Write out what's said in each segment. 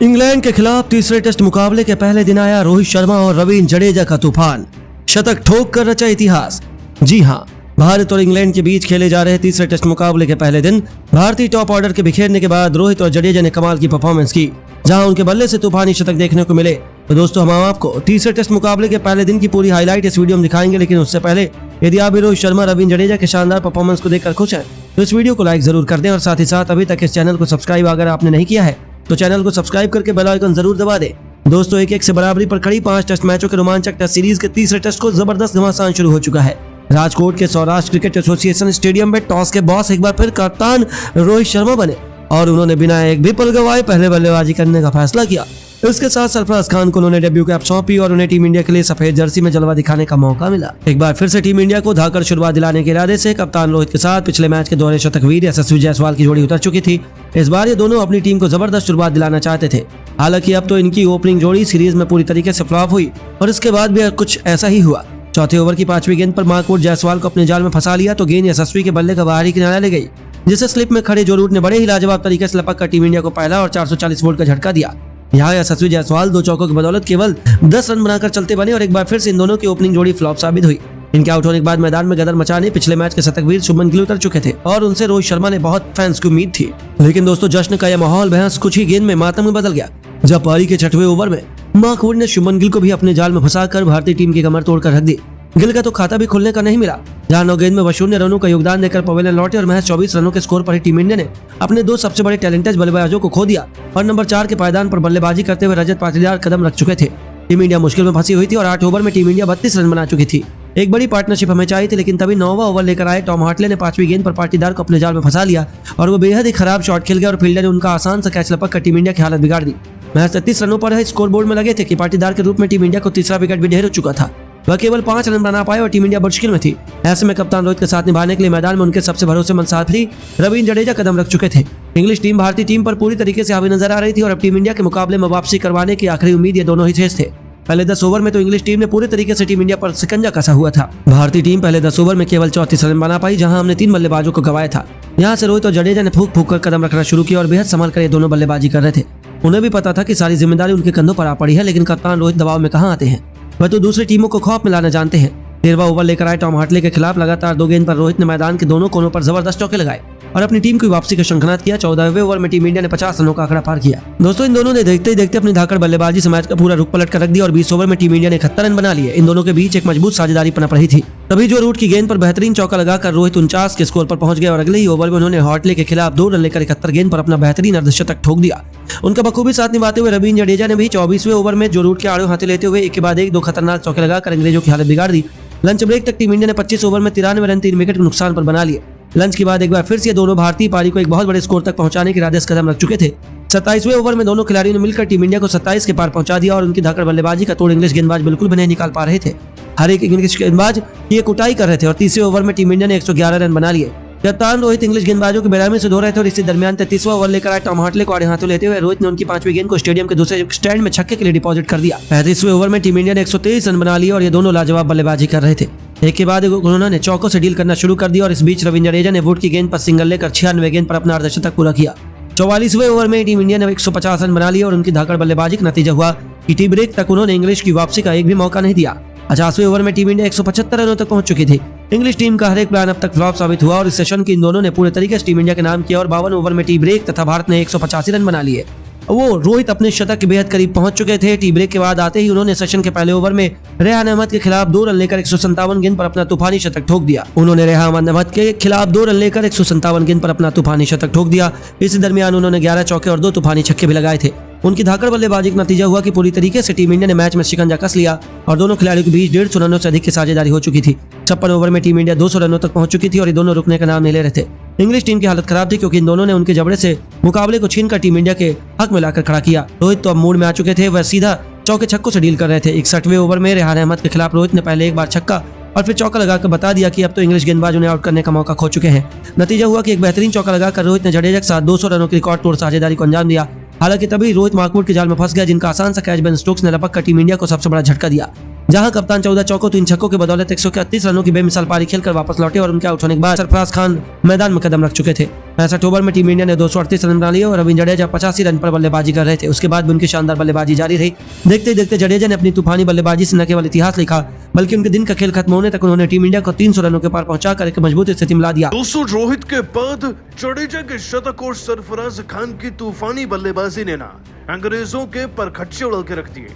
England के खिलाफ तीसरे टेस्ट मुकाबले के पहले दिन आया रोहित शर्मा और रवींद्र जडेजा का तूफान, शतक ठोक कर रचा इतिहास। जी हां, भारत और इंग्लैंड के बीच खेले जा रहे तीसरे टेस्ट मुकाबले के पहले दिन भारतीय टॉप ऑर्डर के बिखेरने के बाद रोहित और जडेजा ने कमाल की परफॉर्मेंस की, जहां उनके बल्ले से तूफानी शतक देखने को मिले। तो दोस्तों, हम आपको तीसरे टेस्ट मुकाबले के पहले दिन की पूरी हाईलाइट इस वीडियो में दिखाएंगे, लेकिन उससे पहले यदि आप भी रोहित शर्मा रवींद्र जडेजा के शानदार परफॉर्मेंस को देखकर खुश हैं तो इस वीडियो को लाइक जरूर कर दें और साथ ही साथ अभी तक इस चैनल को सब्सक्राइब अगर आपने नहीं किया है तो चैनल को सब्सक्राइब करके बेल आइकन जरूर दबा दें। दोस्तों, 1-1 से बराबरी पर खड़ी 5 टेस्ट मैचों के रोमांचक टेस्ट सीरीज के तीसरे टेस्ट को जबरदस्त घमासान शुरू हो चुका है। राजकोट के सौराष्ट्र क्रिकेट एसोसिएशन स्टेडियम में टॉस के बॉस एक बार फिर कप्तान रोहित शर्मा बने और उन्होंने बिना एक भी पल गवाए पहले बल्लेबाजी करने का फैसला किया। इसके साथ सरफराज खान को उन्होंने डेब्यू कैप सौंपी और उन्हें टीम इंडिया के लिए सफेद जर्सी में जलवा दिखाने का मौका मिला। एक बार फिर से टीम इंडिया को धाकड़ शुरुआत दिलाने के इरादे से कप्तान रोहित के साथ पिछले मैच के दौरे शतकवीर यशस्वी जायसवाल की जोड़ी उतर चुकी थी। इस बार ये दोनों अपनी टीम को जबरदस्त शुरुआत दिलाना चाहते थे। हालांकि अब तो इनकी ओपनिंग जोड़ी सीरीज में पूरी तरीके से फ्लॉप हुई और इसके बाद भी कुछ ऐसा ही हुआ। चौथे ओवर की 5वीं गेंद पर मार्कवुड जायसवाल को अपने जाल में फंसा लिया तो गेंद यशस्वी के बल्ले का बाहरी किनारा ले गई, जिसे स्लिप में खड़े जो रूट ने बड़े ही लाजवाब तरीके से लपक कर टीम इंडिया को पहला और 440 वोल्ट का झटका दिया। यहाँ यशस्वी जायसवाल 2 चौकों की बदौलत केवल 10 रन बनाकर चलते बने और एक बार फिर से इन दोनों की ओपनिंग जोड़ी फ्लॉप साबित हुई। इनके आउट होने के बाद मैदान में गदर मचाने पिछले मैच के शतकवीर शुभमन गिल उतर चुके थे और उनसे रोहित शर्मा ने बहुत फैंस की उम्मीद थी। लेकिन दोस्तों, जश्न का यह माहौल बहस कुछ ही गेंद में मातम में बदल गया, जब पारी के 6वें ओवर में मार्कवुड ने शुभमन गिल को भी अपने जाल में फंसाकर भारतीय टीम की कमर तोड़कर रख दी। गिल का तो खाता भी खुलने का नहीं मिला, जहां 9 गेंद में 0 रनों का योगदान देकर पवेलियन लौटे और महज 24 रनों के स्कोर पर ही टीम इंडिया ने अपने 2 सबसे बड़े टैलेंटेड बल्लेबाजों को खो दिया और नंबर 4 के पायदान पर बल्लेबाजी करते हुए रजत पाटीदार कदम रख चुके थे। टीम इंडिया मुश्किल में फंसी हुई थी और 8 ओवर में टीम इंडिया 32 रन बना चुकी थी। एक बड़ी पार्टनरशिप हमें चाहिए थी, लेकिन तभी 9वां ओवर लेकर आए टॉम हार्टले ने 5वीं गेंद पर पाटीदार को अपने जाल में फंसा लिया और वो बेहद ही खराब शॉट खेल गया और फील्डर ने उनका आसान सा कैच लपक कर टीम इंडिया की हालत बिगाड़ दी। महज 33 रनों पर स्कोर बोर्ड में लगे थे कि पाटीदार के रूप में टीम इंडिया को तीसरा विकेट भी ढेर हो चुका था। वह केवल 5 रन बना पाए और टीम इंडिया मुश्किल में थी। ऐसे में कप्तान रोहित के साथ निभाने के लिए मैदान में उनके सबसे भरोसेमंद साथी रवींद्र जडेजा कदम रख चुके थे। इंग्लिश टीम भारतीय टीम पर पूरी तरीके से हावी नजर आ रही थी और अब टीम इंडिया के मुकाबले में वापसी करवाने की आखिरी उम्मीद ये दोनों ही शेष थे। पहले 10 ओवर में तो इंग्लिश टीम ने पूरे तरीके से टीम इंडिया पर शिकंजा कसा हुआ था। भारतीय टीम पहले 10 ओवर में केवल 34 रन बना पाई, जहां हमने 3 बल्लेबाजों को गंवाया था। यहाँ से रोहित और जडेजा ने फूंक फूंक कर कदम रखना शुरू किया और बेहद संभल कर ये दोनों बल्लेबाजी कर रहे थे। उन्हें भी पता था कि सारी जिम्मेदारी उनके कंधों पर आ पड़ी है, लेकिन कप्तान रोहित दबाव में कहाँ आते हैं, वह तो दूसरी टीमों को खौफ में लाना जानते हैं। 13वां ओवर लेकर आए टॉम हार्टले के खिलाफ लगातार 2 गेंद पर रोहित ने मैदान के दोनों कोनों पर जबरदस्त चौके लगाए और अपनी टीम की वापसी का शंखनाद किया। 14वें ओवर में टीम इंडिया ने 50 रनों का आंकड़ा पार किया। दोस्तों, इन दोनों ने देखते ही देखते अपनी धाकड़ बल्लेबाजी से मैच का पूरा रुख पलट कर रख दिया और 20 ओवर में टीम इंडिया ने 71 रन बना लिए। इन दोनों के बीच एक मजबूत साझेदारी पनप रही थी। तभी जो रूट की गेंद पर बेहतरीन चौका लगाकर रोहित 49 के स्कोर पर पहुंच गए और अगले ही ओवर में उन्होंने हार्टले के खिलाफ 2 रन लेकर 71 गेंद पर अपना बेहतरीन अर्धशतक ठोक दिया। उनका बखूबी साथ निभाते हुए रवींद्र जडेजा ने भी 24वें ओवर में जो रूट के आड़े हाथे लेते हुए एक के बाद एक 2 खतरनाक चौके लगाकर अंग्रेजों की हालत बिगाड़ दी। लंच ब्रेक तक टीम इंडिया ने 25 ओवर में 93 रन 3 विकेट के नुकसान पर बना लिए। लंच के बाद एक बार फिर से दोनों भारतीय पारी को एक बहुत बड़े स्कोर तक पहुंचाने के इरादे से कदम रख चुके थे। 27वें ओवर में दोनों खिलाड़ियों ने मिलकर टीम इंडिया को 27 के पार पहुंचा दिया और उनकी धाकड़ बल्लेबाजी का तोड़ इंग्लिश गेंदबाज बिल्कुल भी नहीं निकाल पा रहे थे। हर एक इंग्लिश गेंदबाज ये कुटाई कर रहे थे और 30वें ओवर में टीम इंडिया ने 111 रन बना लिए। कप्तान रोहित इंग्लिश गेंदबाजों के बेरहमी से धो रहे थे और इसी दरमियान 33वां ओवर लेकर आए टॉम हार्टले को आड़े हाथों लेते हुए रोहित ने उनकी 5वीं गेंद को स्टेडियम के दूसरे स्टैंड में छक्के के लिए डिपॉजिट कर दिया। 35वें ओवर में टीम इंडिया ने 123 रन बना लिए और ये दोनों लाजवाब बल्लेबाजी कर रहे थे। एक के बाद उन्होंने चौकों से डील करना शुरू कर दिया और इस बीच रवींद्र जडेजा ने वुड की गेंद पर सिंगल लेकर 96 गेंद पर अपना अर्धशतक पूरा किया। 44वें ओवर में टीम इंडिया ने 150 रन बना लिए और उनकी धाकड़ बल्लेबाजी का नतीजा हुआ कि टी ब्रेक तक उन्होंने इंग्लिश की वापसी का एक भी मौका नहीं दिया। 50वें ओवर में टीम इंडिया 175 रनों तक पहुंच चुकी थी। इंग्लिश टीम का हर एक प्लान अब तक फ्लॉप साबित हुआ और इस सेशन की इन दोनों ने पूरे तरीके से टीम इंडिया के नाम किया और 52 ओवर में टी ब्रेक तथा भारत ने 185 रन बना लिए। वो रोहित अपने शतक के बेहद करीब पहुंच चुके थे। टी ब्रेक के बाद आते ही उन्होंने सेशन के पहले ओवर में रेहान अहमद के खिलाफ 2 रन लेकर 157 गेंद पर अपना तूफानी शतक ठोक दिया। उन्होंने रेहान अहमद के खिलाफ 2 रन लेकर 157 गेंद पर अपना तूफानी शतक ठोक दिया। इसी दरमियान उन्होंने 11 चौके और 2 तूफानी छक्के भी लगाए थे। उनकी धाकड़ बल्लेबाजी का नतीजा हुआ कि पूरी तरीके से टीम इंडिया ने मैच में शिकंजा कस लिया और दोनों खिलाड़ियों के बीच 150 रनों से अधिक की साझेदारी हो चुकी थी। 56 ओवर में टीम इंडिया 200 रनों तक पहुंच चुकी थी और ये दोनों रुकने का नाम नहीं ले रहे थे। इंग्लिश टीम की हालत खराब थी क्योंकि इन दोनों ने उनके जबड़े से मुकाबले को छीनकर टीम इंडिया के हक में लाकर खड़ा किया। रोहित तो अब मूड में आ चुके थे, वह सीधा चौके छक्कों से डील कर रहे थे। 61वें ओवर में रेहान अहमद के खिलाफ रोहित ने पहले एक बार छक्का और फिर चौका लगाकर बता दिया कि अब तो इंग्लिश गेंदबाज उन्हें आउट करने का मौका खो चुके हैं। नतीजा हुआ कि एक बेहतरीन चौका लगाकर रोहित ने जडेजा के साथ 200 रनों की रिकॉर्ड तोड़ साझेदारी को अंजाम दिया। हालांकि तभी रोहित मार्कवुड के जाल में फंस गया, जिनका आसान सा कैच बेन स्टोक्स ने लपक कर टीम इंडिया को सबसे बड़ा झटका दिया। जहां कप्तान 14 चौकों 3 छक्कों के बदौलत 131 रनों की बेमिसाल पारी खेलकर वापस लौटे और उनके आउट होने के बाद सरफराज खान मैदान में कदम रख चुके थे। 65 ओवर में टीम इंडिया ने 238 रन बना लिए और रवींद्र जडेजा 85 रन पर बल्लेबाजी कर रहे थे। उसके बाद भी उनकी शानदार बल्लेबाजी जारी रही। देखते देखते जडेजा ने अपनी तूफानी बल्लेबाजी से न केवल इतिहास लिखा बल्कि उनके दिन का खेल खत्म होने तक उन्होंने टीम इंडिया को 300 रनों के पार पहुंचाकर एक मजबूत स्थिति में ला दिया। दोस्तों, रोहित के बाद जडेजा के शतक और सरफराज खान की तूफानी बल्लेबाजी ने ना अंग्रेजों के परखच्चे उड़ा के रख दिए।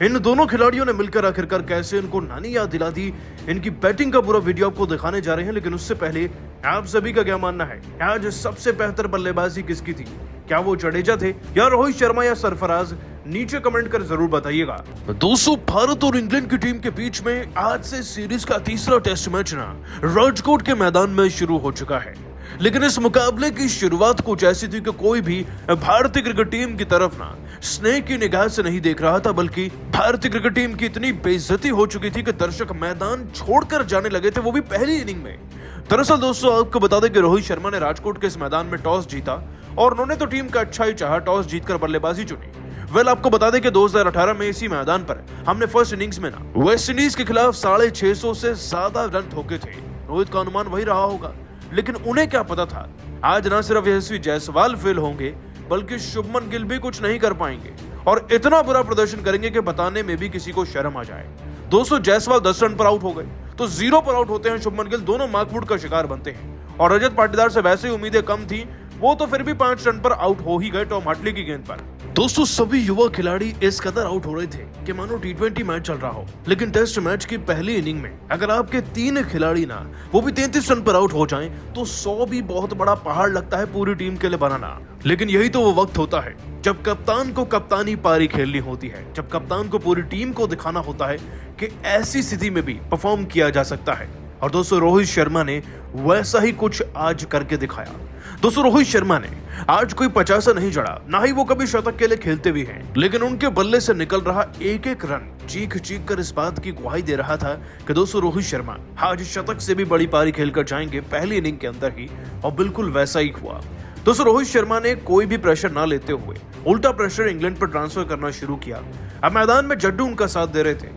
इन दोनों खिलाड़ियों ने मिलकर आखिरकार कैसे इनको नानी याद दिला दी, इनकी बैटिंग का पूरा वीडियो आपको दिखाने जा रहे हैं। लेकिन उससे पहले आप सभी का क्या मानना है, आज सबसे बेहतर बल्लेबाजी किसकी थी? क्या वो जडेजा थे या रोहित शर्मा या सरफराज? नीचे कमेंट कर जरूर बताइएगा। दोस्तों, भारत और इंग्लैंड की टीम के बीच में आज से सीरीज का तीसरा टेस्ट मैच ना राजकोट के मैदान में शुरू हो चुका है। लेकिन इस मुकाबले की शुरुआत कुछ ऐसी थी कि कोई भी भारतीय क्रिकेट टीम की तरफ ना स्नेह की निगाह से नहीं देख रहा था, बल्कि भारतीय क्रिकेट टीम की इतनी बेइज्जती हो चुकी थी कि दर्शक मैदान छोड़कर जाने लगे थे, वो भी पहली इनिंग में। दरअसल दोस्तों, आपको बता दें कि रोहित शर्मा ने राजकोट के इस मैदान में टॉस जीता और उन्होंने तो टीम का अच्छा ही चाहा, टॉस जीतकर बल्लेबाजी चुनी। आपको बता दें कि 2018 में इसी मैदान पर हमने फर्स्ट इनिंग्स में ना वेस्ट इंडीज के खिलाफ 650 से ज्यादा रन ठोके थे। रोहित का अनुमान वही रहा होगा, लेकिन उन्हें क्या पता था आज ना सिर्फ यशस्वी जायसवाल फेल होंगे बल्कि शुभमन गिल भी कुछ नहीं कर पाएंगे और इतना बुरा प्रदर्शन करेंगे कि बताने में भी किसी को शर्म आ जाए। दोस्तों, जायसवाल 10 रन पर आउट हो गए तो 0 पर आउट होते हैं शुभमन गिल, दोनों माकफुट का शिकार बनते हैं। और रजत पाटीदार से वैसे ही उम्मीदें कम थी, वो तो फिर भी 5 रन पर आउट हो ही गए टॉम हार्टली की गेंद पर। दोस्तों, सभी युवा खिलाड़ी इस कदर आउट हो रहे थे कि मानो T20 मैच चल रहा हो। लेकिन टेस्ट मैच की पहली इनिंग में अगर आपके 3 खिलाड़ी ना वो भी 33 रन पर आउट हो जाएं, तो 100 भी बहुत बड़ा पहाड़ लगता है पूरी टीम के लिए बनाना। लेकिन यही तो वो वक्त होता है जब कप्तान को कप्तानी पारी खेलनी होती है, जब कप्तान को पूरी टीम को दिखाना होता है कि ऐसी स्थिति में भी परफॉर्म किया जा सकता है। और दोस्तों, रोहित शर्मा ने वैसा ही कुछ आज करके दिखाया। दोस्तों, रोहित शर्मा ने आज कोई 50 नहीं जड़ा, ना ही वो कभी शतक के लिए खेलते भी हैं, लेकिन उनके बल्ले से निकल रहा एक एक रन चीख चीख कर इस बात की गुहाई दे रहा था कि दोस्तों रोहित शर्मा आज शतक से भी बड़ी पारी खेलकर जाएंगे पहली इनिंग के अंदर ही, और बिल्कुल वैसा ही हुआ। दोस्तों, रोहित शर्मा ने कोई भी प्रेशर ना लेते हुए उल्टा प्रेशर इंग्लैंड पर ट्रांसफर करना शुरू किया। अब मैदान में जड्डू उनका साथ दे रहे थे,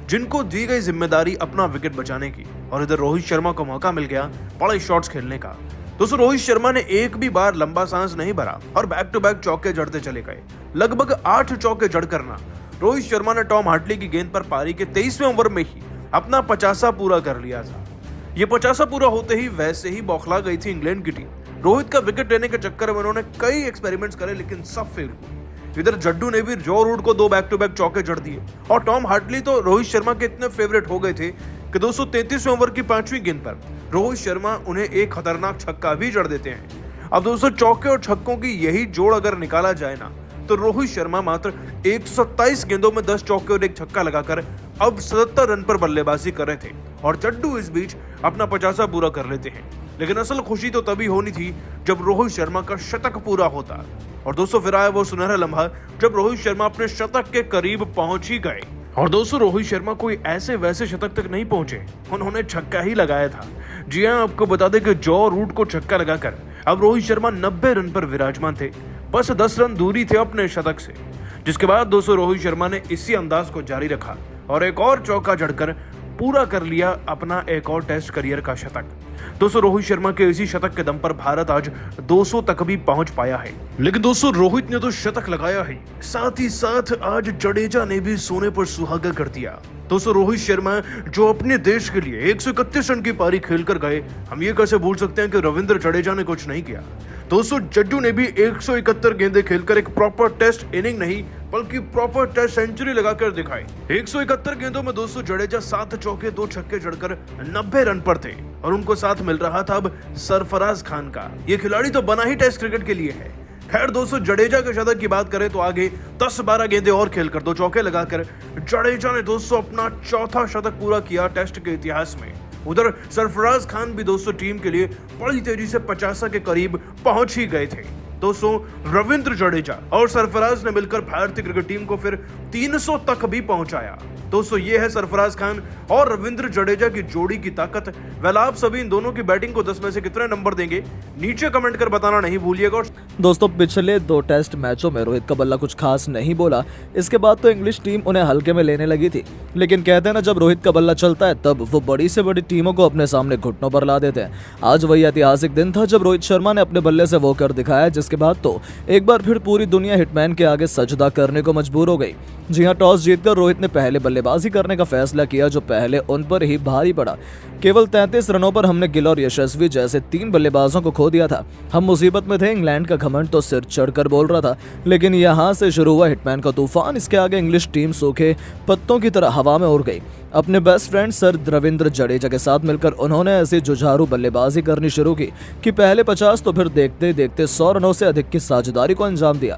जिनको दी गई जिम्मेदारी अपना विकेट बचाने की, और इधर रोहित शर्मा को मौका मिल गया बड़े शॉट्स खेलने का। दोस्तों, रोहित शर्मा ने एक भी बार लंबा सांस नहीं भरा और बैक टू बैक चौके जड़ते चले गए। लगभग 8 चौके जड़ करना रोहित शर्मा ने टॉम हार्टली की गेंद पर पारी के 23वें ओवर में ही अपना 50 पूरा कर लिया था। ये 50 पूरा होते ही वैसे ही बौखला गई थी इंग्लैंड की टीम। रोहित का विकेट लेने के चक्कर में उन्होंने कई एक्सपेरिमेंट्स करे, लेकिन सब फेल हुए। इधर जड्डू ने भी जो रूट को 2 बैक टू बैक चौके जड़ दिए, और टॉम हार्टली तो रोहित शर्मा के इतने फेवरेट हो गए थे कि 233वें ओवर की 5वीं गेंद पर रोहित शर्मा उन्हें एक खतरनाक छक्का भी जड़ देते हैं। अब दोस्तों, चौके और छक्कों की यही जोड़ अगर निकाला जाए ना, तो रोहित शर्मा मात्र 127 गेंदों में 10 चौके और एक छक्का लगाकर अब 77 रन पर बल्लेबाजी कर रहे थे, और जड्डू इस बीच अपना 50 पूरा कर लेते हैं। लेकिन असल खुशी तो तभी होनी थी जब रोहित शर्मा का शतक पूरा होता। और दोस्तों, फिर आया वो सुनहरा लम्हा जब रोहित शर्मा अपने शतक के करीब पहुंच ही गए। और दोस्तों, रोहित शर्मा कोई ऐसे वैसे शतक तक नहीं पहुंचे, उन्होंने छक्का ही लगाया था। जी हां, आपको बता दें कि जॉ रूट को छक्का लगाकर अब रोहित शर्मा 90 रन पर विराजमान थे, बस 10 रन दूरी थे अपने शतक से। जिसके बाद दोस्तों, रोहित शर्मा ने इसी अंदाज को जारी रखा और एक और चौका जड़कर पूरा कर लिया अपना एक और टेस्ट करियर का शतक। दोस्तों, रोहित शर्मा के इसी शतक के दम पर भारत आज 200 तक भी पहुंच पाया है। लेकिन दोस्तों, रोहित ने तो शतक लगाया ही, साथ ही साथ आज जडेजा ने भी सोने पर सुहागा कर दिया। दोस्तों, रोहित शर्मा जो अपने देश के लिए 131 रन की पारी खेलकर गए, हम ये कैसे भूल सकते हैं कि रविंद्र जडेजा ने कुछ नहीं किया। दोस्तों, जड्डू ने भी 171 गेंदें खेलकर एक प्रॉपर टेस्ट इनिंग नहीं बल्कि प्रॉपर टेस्ट सेंचुरी लगाकर दिखाई। 171 गेंदों में दोस्तों जडेजा 7 चौके 2 छक्के जड़कर 90 रन पर थे, और उनको साथ मिल रहा था अब सरफराज खान का। ये खिलाड़ी तो बना ही टेस्ट क्रिकेट के लिए है। खैर दोस्तों, जडेजा के शतक की बात करें तो आगे 10-12 गेंदें और खेलकर 2 चौके लगाकर जडेजा ने दोस्तों अपना चौथा शतक पूरा किया टेस्ट के इतिहास में। उधर सरफराज खान भी दोस्तों टीम के लिए बड़ी तेजी से 50 के करीब पहुंच ही गए थे। दोस्तों रविंद्र जडेजा और सरफराज ने मिलकर भारतीय क्रिकेट टीम को फिर 300 तक भी पहुंचाया। दोस्तों ये है सरफराज खान और रविंद्र जडेजा की जोड़ी की ताकत। वेल आप सभी इन दोनों की बैटिंग को 10 में से कितने नंबर देंगे नीचे कमेंट कर बताना नहीं भूलिएगा। दोस्तों पिछले 2 टेस्ट मैचों में रोहित का बल्ला कुछ खास नहीं बोला, इसके बाद तो इंग्लिश टीम उन्हें हल्के में लेने लगी थी। लेकिन कहते हैं ना, जब रोहित का बल्ला चलता है तब वो बड़ी से बड़ी टीमों को अपने सामने घुटनों पर ला देते हैं। आज वही ऐतिहासिक दिन था जब रोहित शर्मा ने अपने बल्ले से वो कर दिखाया, जिसके बाद तो एक बार फिर पूरी दुनिया हिटमैन के आगे सजदा करने को मजबूर हो गई। जी हां, टॉस जीतकर रोहित ने पहले बल्लेबाजी करने का फैसला किया, जो पहले उन पर ही भारी पड़ा। केवल 33 रनों पर हमने गिल और यशस्वी जैसे 3 बल्लेबाजों को खो दिया था। हम मुसीबत में थे, इंग्लैंड का घमंड तो सिर चढ़कर बोल रहा था। लेकिन यहां से शुरू हुआ हिटमैन का तूफान। इसके आगे इंग्लिश टीम सूखे पत्तों की तरह हवा में उड़ गई। अपने best friend sir Ravindra Jadeja के साथ मिलकर उन्होंने ऐसी जुझारू बल्लेबाजी करनी शुरू की कि पहले 50 तो फिर देखते देखते 100 रनों से अधिक की साझेदारी को अंजाम दिया।